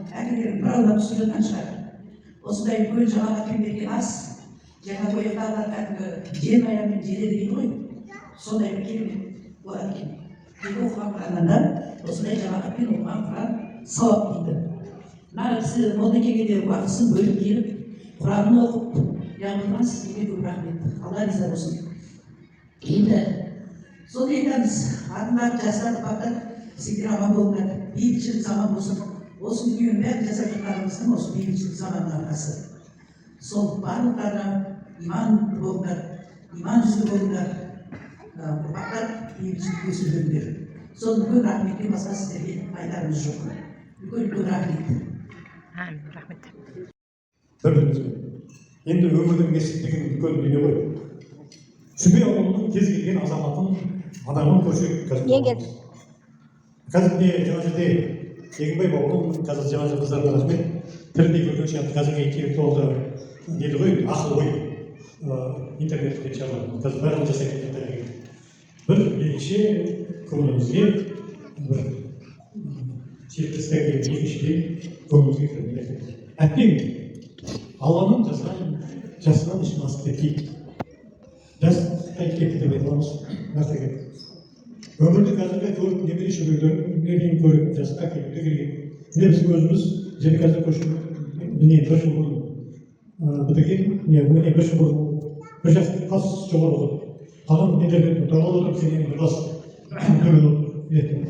әкелер бір алла түсіретін шығар. Осындай үлкен жамағат берген ас, жаңа ояқтағылар кәдімгі жел аямен желеді дейді ғой. Сондай бір керемет болады екен. Екі оқыған Құраннан осындай жамағатпен оқыған Құран сауап дейді. Мына кісі Молдекеге де уақытысын бөліп келіп, Құранын оқып, яғылған сізге көп рахмет. Алла риза болсын. Енді сол айтамыз, атындағы жастар ұрпақтар сіздер аман болыңдар, бейбітшілік заман болсын. Осы дүниенің бәрін жасап жатқанымыздың осы бейбітшілік заманның арқасы. Сол барлықтарына иман болыңдар, иман жүзді болыңдар, ұрпақтар бейбітшілікке сүрдіңдер. Сол үлкен рахметтен басқа сіздерге айтарымыз жоқ. Үлкен рахмет. Рахмет. Бір-бірімізбен. Енді өмірдің мешіт деген үлкен дүние ғой. Сүбе ауылының кез келген азаматын, адамын көрсек қазір. Қазірде жаңа жерде Егінбай бауырым қазір жаңа қыздарға рахмет. Тірідей көрген сияқты қазіргі интеллектуалды дейді ғой, ақыл ой интернетте шығарылады. Қазір бәрін жасайтын жағдай. Бір ерекше көңілімізге бір серіктестік екіншіден көңілімізге кірмейді. Әттең Алланың жасынан ешкім асып кетпейді. Жастай кетті деп айта аламыз. Өмірді қазіргі көріп, немере шөберелеріне дейін көріп, жасқа келуді келген. Міне біз өзіміз, және қазір көшіп, міне бір жыл бұрын бітірген, міне бір жыл бұрын бір жасқа қас жоғары оқыды. Қалған нелерден тұрғалы отырып, сенен бір қас төмен оқыды.